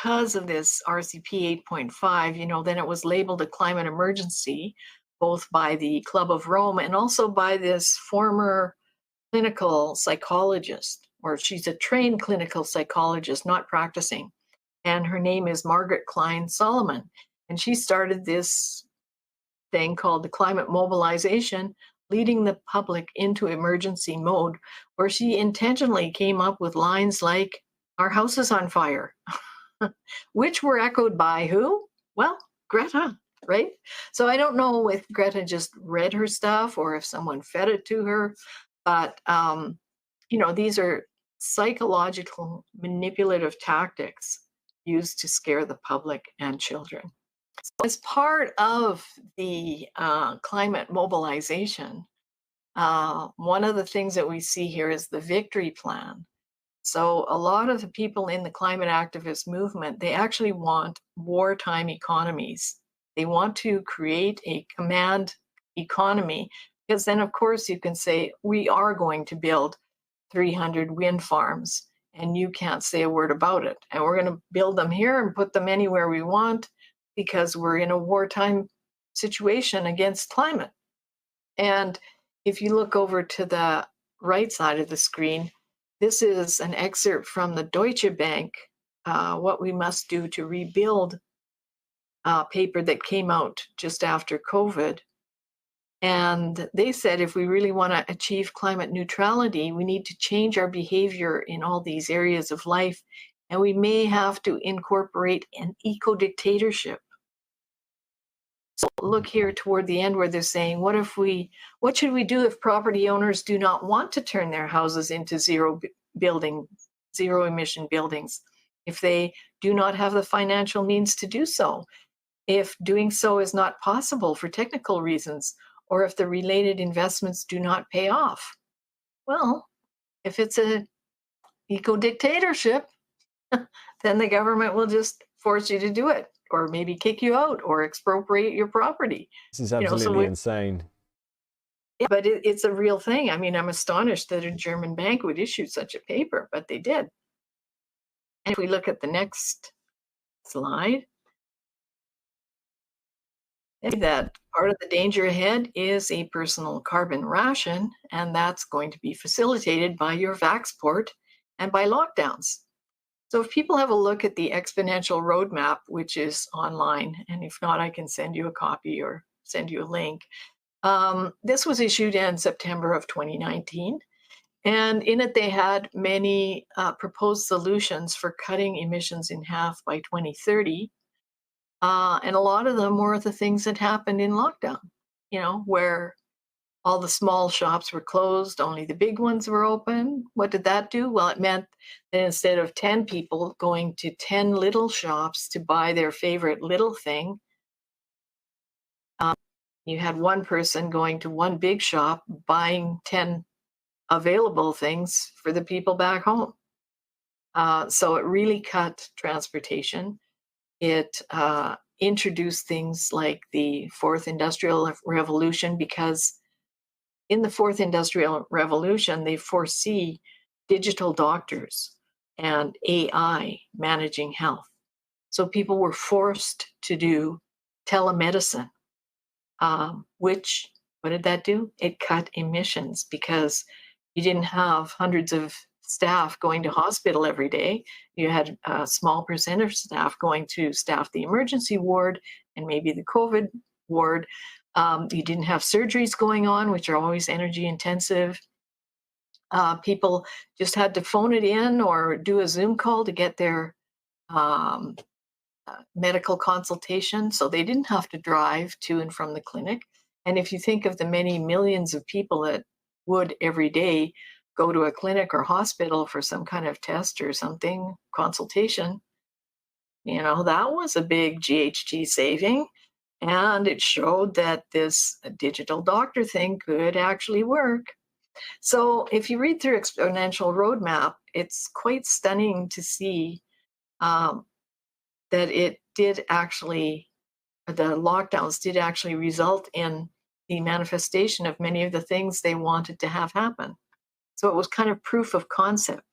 because of this RCP 8.5, then it was labeled a climate emergency, both by the Club of Rome and also by this former clinical psychologist, or she's a trained clinical psychologist, not practicing. And her name is Margaret Klein Solomon. And she started this thing called the climate mobilization, leading the public into emergency mode, where she intentionally came up with lines like, "Our house is on fire," which were echoed by who? Well, Greta, right? So I don't know if Greta just read her stuff or if someone fed it to her, but these are psychological manipulative tactics used to scare the public and children. As part of the climate mobilization, one of the things that we see here is the victory plan. So a lot of the people in the climate activist movement, they actually want wartime economies. They want to create a command economy, because then, of course, you can say, we are going to build 300 wind farms, and you can't say a word about it. And we're going to build them here and put them anywhere we want, because we're in a wartime situation against climate. And if you look over to the right side of the screen, this is an excerpt from the Deutsche Bank, What We Must Do to Rebuild paper that came out just after COVID. And they said if we really want to achieve climate neutrality, we need to change our behavior in all these areas of life. And we may have to incorporate an eco-dictatorship. So look here toward the end where they're saying, what should we do if property owners do not want to turn their houses into zero emission buildings, if they do not have the financial means to do so, if doing so is not possible for technical reasons, or if the related investments do not pay off? Well, if it's an eco-dictatorship, then the government will just force you to do it, or maybe kick you out or expropriate your property. This is absolutely insane. Yeah, but it's a real thing. I mean, I'm astonished that a German bank would issue such a paper, but they did. And if we look at the next slide, that part of the danger ahead is a personal carbon ration, and that's going to be facilitated by your Vaxport and by lockdowns. So if people have a look at the exponential roadmap, which is online, and if not, I can send you a copy or send you a link. This was issued in September of 2019. And in it, they had many proposed solutions for cutting emissions in half by 2030. And a lot of them were the things that happened in lockdown, where all the small shops were closed, only the big ones were open. What did that do? Well, it meant that instead of 10 people going to 10 little shops to buy their favorite little thing, you had one person going to one big shop buying 10 available things for the people back home. So it really cut transportation. It introduced things like the Fourth Industrial Revolution, because in the Fourth Industrial Revolution, they foresee digital doctors and AI managing health. So people were forced to do telemedicine, which, what did that do? It cut emissions, because you didn't have hundreds of staff going to hospital every day. You had a small percentage of staff going to staff the emergency ward and maybe the COVID ward. You didn't have surgeries going on, which are always energy intensive. People just had to phone it in or do a Zoom call to get their medical consultation. So they didn't have to drive to and from the clinic. And if you think of the many millions of people that would every day go to a clinic or hospital for some kind of test or something, consultation, that was a big GHG saving. And it showed that this digital doctor thing could actually work. So if you read through Exponential Roadmap, it's quite stunning to see that it did actually, the lockdowns did actually result in the manifestation of many of the things they wanted to have happen. So it was kind of proof of concept.